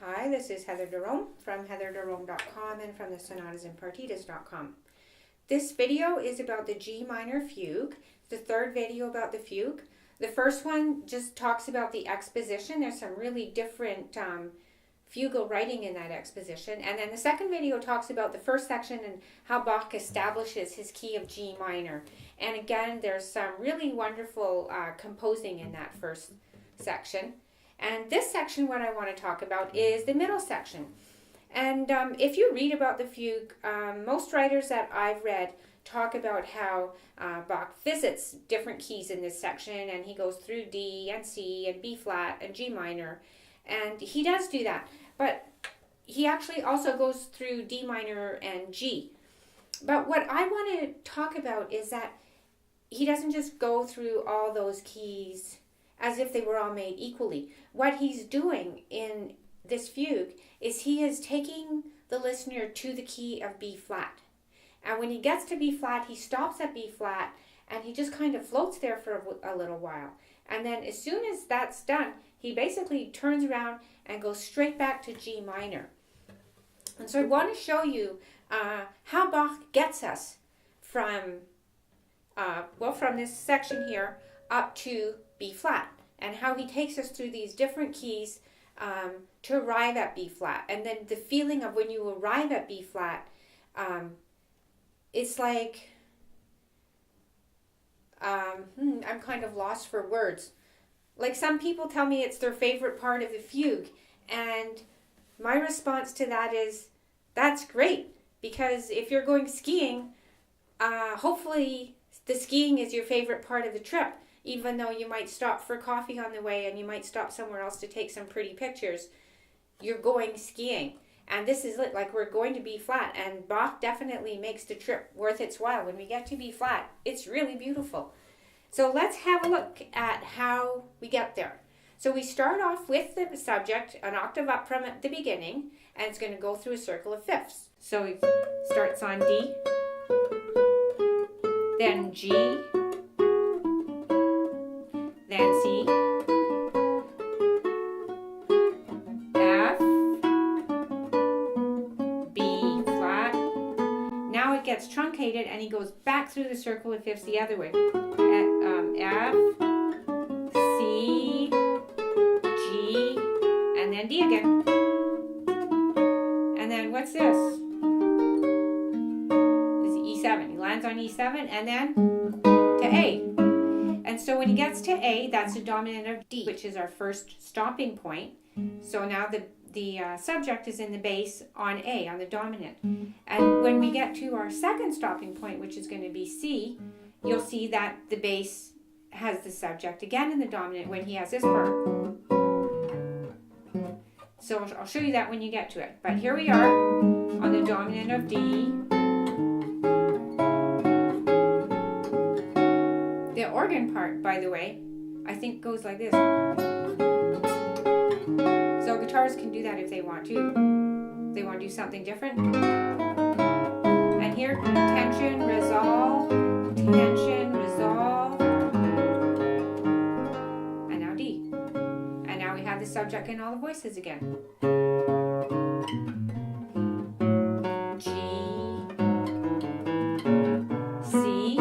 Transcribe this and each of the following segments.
Hi, this is Heather DeRome from heatherderome.com and from the sonatasandpartitas.com. This video is about the G minor fugue, the third video about the fugue. The first one just talks about the exposition. There's some really different fugal writing in that exposition. And then the second video talks about the first section and how Bach establishes his key of G minor. And again, there's some really wonderful composing in that first section. And this section, what I want to talk about is the middle section. And if you read about the fugue, most writers that I've read talk about how Bach visits different keys in this section, and he goes through D and C and B flat and G minor, and he does do that. But he actually also goes through D minor and G. But what I want to talk about is that he doesn't just go through all those keys as if they were all made equally. What he's doing in this fugue is he is taking the listener to the key of B flat. And when he gets to B flat, he stops at B flat and he just kind of floats there for a little while. And then as soon as that's done, he basically turns around and goes straight back to G minor. And so I want to show you how Bach gets us from this section here up to B flat, and how he takes us through these different keys to arrive at B flat. And then the feeling of when you arrive at B flat, it's like, I'm kind of lost for words. Like, some people tell me it's their favorite part of the fugue, and my response to that is, that's great, because if you're going skiing, hopefully the skiing is your favorite part of the trip. Even though you might stop for coffee on the way and you might stop somewhere else to take some pretty pictures, you're going skiing. And this is it, like, we're going to B flat, and Bach definitely makes the trip worth its while. When we get to B flat, it's really beautiful. So let's have a look at how we get there. So we start off with the subject an octave up from at the beginning, and it's going to go through a circle of fifths. So it starts on D, then G, then C, F, B flat. Now it gets truncated and he goes back through the circle of fifths the other way. F, C, G, and then D again. And then what's this? This is E7. He lands on E7 and then to A. And so when he gets to A, that's the dominant of D, which is our first stopping point. So now the subject is in the bass on A, on the dominant. And when we get to our second stopping point, which is going to be C, you'll see that the bass has the subject again in the dominant when he has this part. So I'll show you that when you get to it. But here we are on the dominant of D. The organ part, by the way, I think goes like this. So guitars can do that if they want to. If they want to do something different. And here, tension, resolve, tension, resolve. And now D. And now we have the subject and all the voices again. G, C,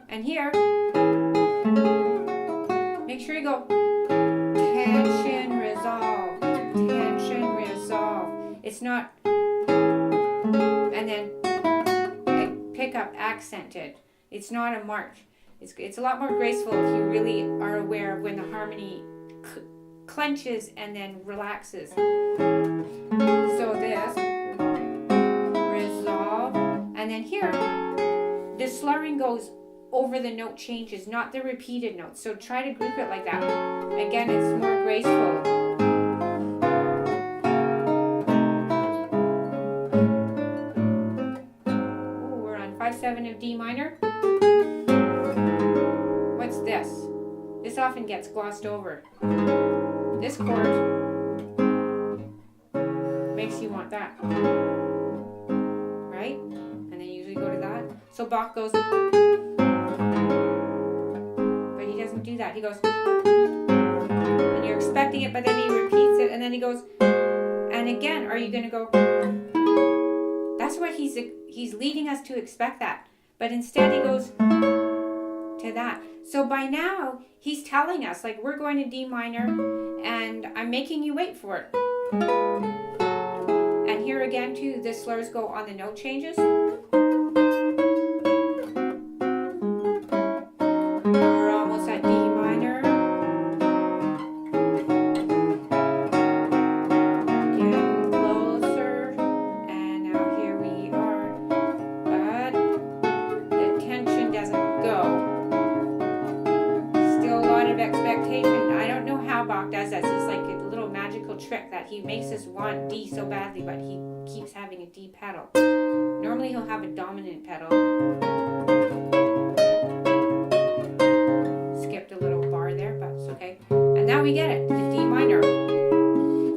and here, make sure you go tension, resolve, tension, resolve. It's not, and then pick up accented. It's not a march. It's a lot more graceful if you really are aware of when the harmony clenches and then relaxes. So this, resolve, and then here, the slurring goes over the note changes, not the repeated notes. So try to group it like that. Again, it's more graceful. Ooh, we're on 5/7 of D minor. What's this? This often gets glossed over. This chord makes you want that. Right? And then you usually go to that. So Bach goes do that. He goes, and you're expecting it, but then he repeats it, and then he goes, and again, are you going to go? That's what he's leading us to expect that. But instead he goes to that. So by now, he's telling us, like, we're going to D minor, and I'm making you wait for it. And here again, too, the slurs go on the note changes. We're almost at D minor. Getting closer. And now here we are. But the tension doesn't go. Still a lot of expectation. I don't know how Bach does that. It's like a little magical trick that he makes us want D so badly, but he keeps having a D pedal. Normally he'll have a dominant pedal. Skipped a little bar there, but it's okay. And now we get it, the D minor.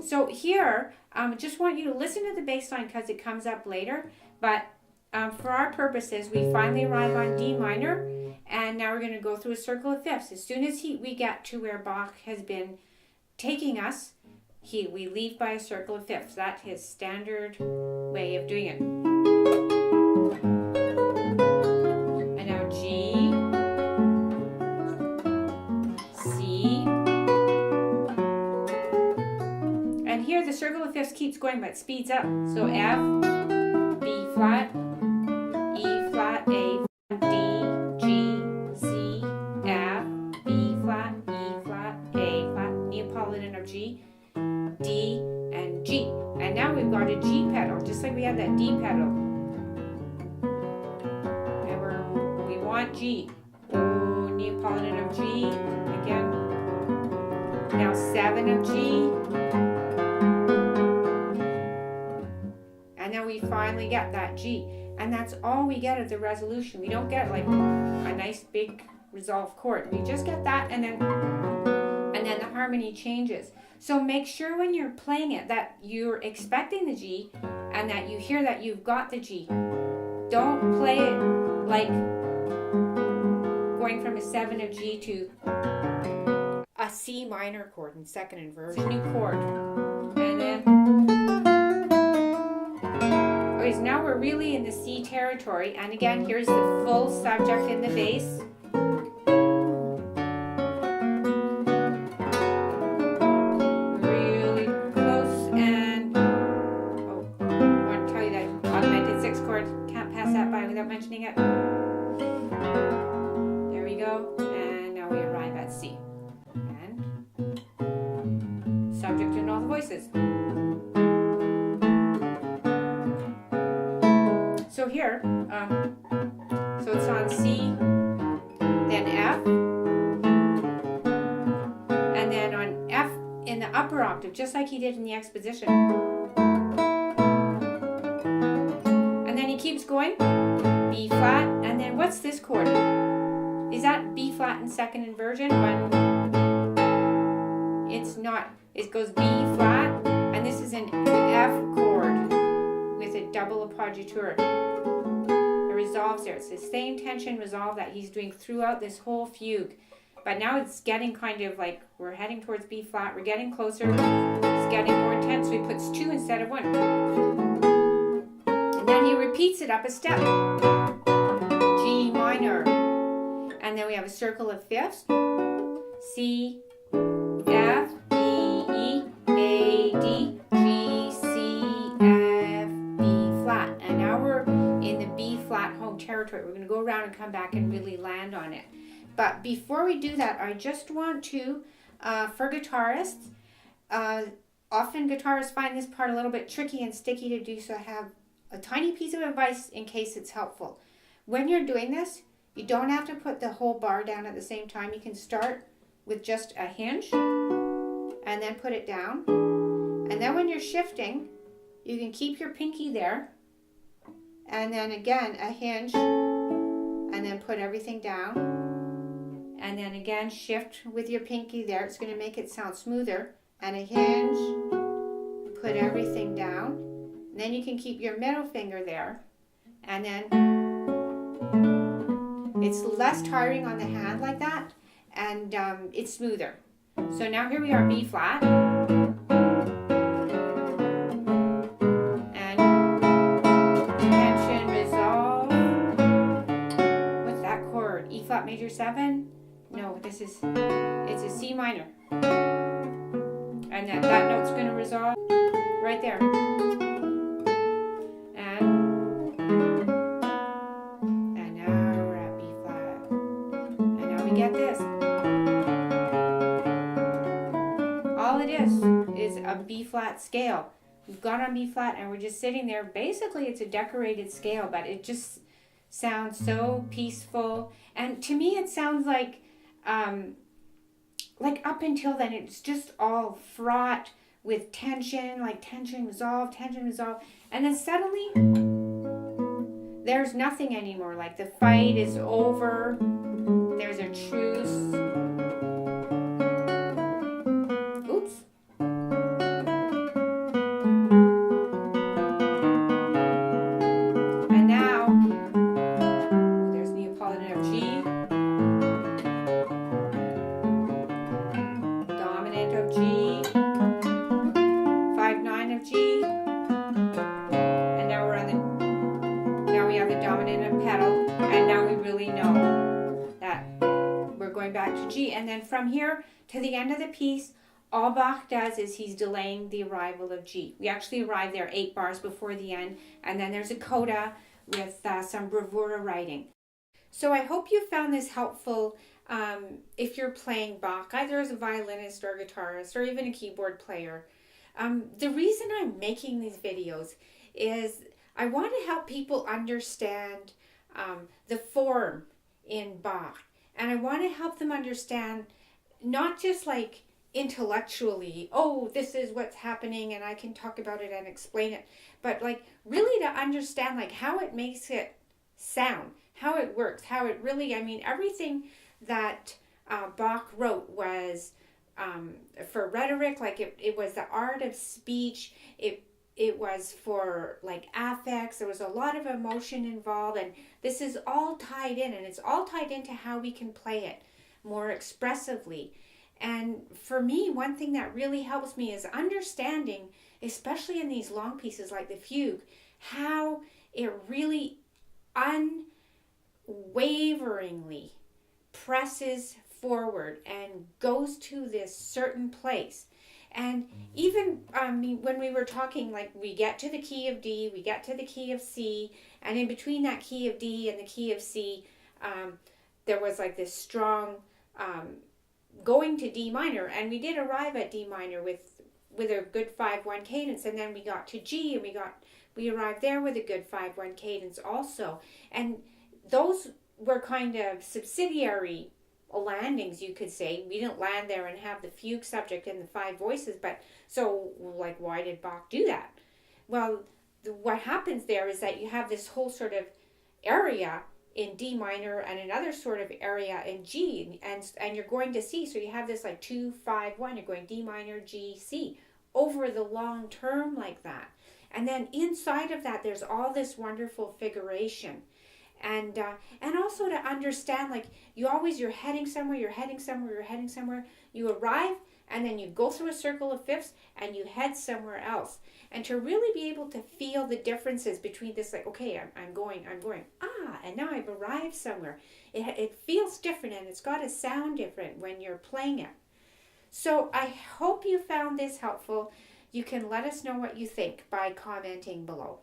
So here, just want you to listen to the bass line because it comes up later, but for our purposes, we finally arrive on D minor, and now we're going to go through a circle of fifths. As soon as we get to where Bach has been taking us, we leave by a circle of fifths. That's his standard way of doing it. And now G, C, and here the circle of fifths keeps going, but speeds up. So F, B flat, E flat, A flat, D, G, C, F, B flat, E flat, A flat, Neapolitan of G, D, and G. And now we've got a G pedal, just like we had that D pedal. And we want G. Oh, Neapolitan of G. Again. Now 7 of G. And now we finally get that G. And that's all we get of the resolution. We don't get like a nice big resolved chord. We just get that, and then the harmony changes. So make sure when you're playing it that you're expecting the G and that you hear that you've got the G. Don't play it like going from a 7 of G to a C minor chord in second inversion. It's a new chord. And then, okay, so now we're really in the C territory. And again, here's the full subject in the bass. Mentioning it. There we go, and now we arrive at C. And subject in all the voices. So here, so it's on C, then F, and then on F in the upper octave, just like he did in the exposition. And then he keeps going. B flat, and then what's this chord? Is that B flat in second inversion? When it's not. It goes B flat, and this is an F chord with a double appoggiatura. It resolves there. It's the same tension resolve that he's doing throughout this whole fugue. But now it's getting kind of like we're heading towards B flat. We're getting closer. It's getting more intense. So he puts 2 instead of 1. And then he repeats it up a step. G minor. And then we have a circle of fifths. C, F, B, E, A, D, G, C, F, B flat. And now we're in the B flat home territory. We're going to go around and come back and really land on it. But before we do that, I just want to, for guitarists, often guitarists find this part a little bit tricky and sticky to do, so I have a tiny piece of advice in case it's helpful. When you're doing this, you don't have to put the whole bar down at the same time. You can start with just a hinge and then put it down. And then when you're shifting, you can keep your pinky there. And then again, a hinge, and then put everything down. And then again, shift with your pinky there. It's going to make it sound smoother. And a hinge, put everything down. And then you can keep your middle finger there. And then it's less tiring on the hand like that. and it's smoother. So now here we are, B flat. And tension, resolve. What's that chord? E flat major 7? No, it's a C minor. And that note's going to resolve right there. And now we're at B flat. And now we get this. All it is a B flat scale. We've got on B flat and we're just sitting there. Basically, it's a decorated scale, but it just sounds so peaceful. And to me, it sounds like up until then, it's just all fraught with tension, like tension, resolve. And then suddenly, there's nothing anymore. Like the fight is over. There's a truce. Oops. And now, there's Neapolitan of G. Dominant of G. 5/9 of G. And now now we have the dominant and pedal. And now we really know that we're going back to G. And then from here to the end of the piece, all Bach does is he's delaying the arrival of G. We actually arrive there 8 bars before the end, and then there's a coda with some bravura writing. So I hope you found this helpful if you're playing Bach, either as a violinist or a guitarist or even a keyboard player. The reason I'm making these videos is I want to help people understand the form in Bach, and I want to help them understand not just like intellectually, oh, this is what's happening and I can talk about it and explain it, but like really to understand like how it makes it sound, how it works, how it really, I mean, everything that Bach wrote was for rhetoric, like it was the art of speech, it was for like affects, there was a lot of emotion involved, and this is all tied in, and it's all tied into how we can play it more expressively. And for me, one thing that really helps me is understanding, especially in these long pieces like the Fugue, how it really unwaveringly presses forward and goes to this certain place. And even when we were talking, like we get to the key of D, we get to the key of C, and in between that key of D and the key of C, there was like this strong going to D minor, and we did arrive at D minor with a good 5/1 cadence, and then we got to G, and we arrived there with a good 5/1 cadence also. And those were kind of subsidiary landings, you could say. We didn't land there and have the fugue subject and the 5 voices, but so like why did Bach do that? Well, what happens there is that you have this whole sort of area in D minor and another sort of area in G, and you're going to C, so you have this like 2-5-1, you're going D minor, G, C over the long term like that. And then inside of that there's all this wonderful figuration. And also to understand, like you're heading somewhere, you arrive, and then you go through a circle of fifths and you head somewhere else. And to really be able to feel the differences between this, like, okay, I'm going, and now I've arrived somewhere. It feels different, and it's got to sound different when you're playing it. So I hope you found this helpful. You can let us know what you think by commenting below.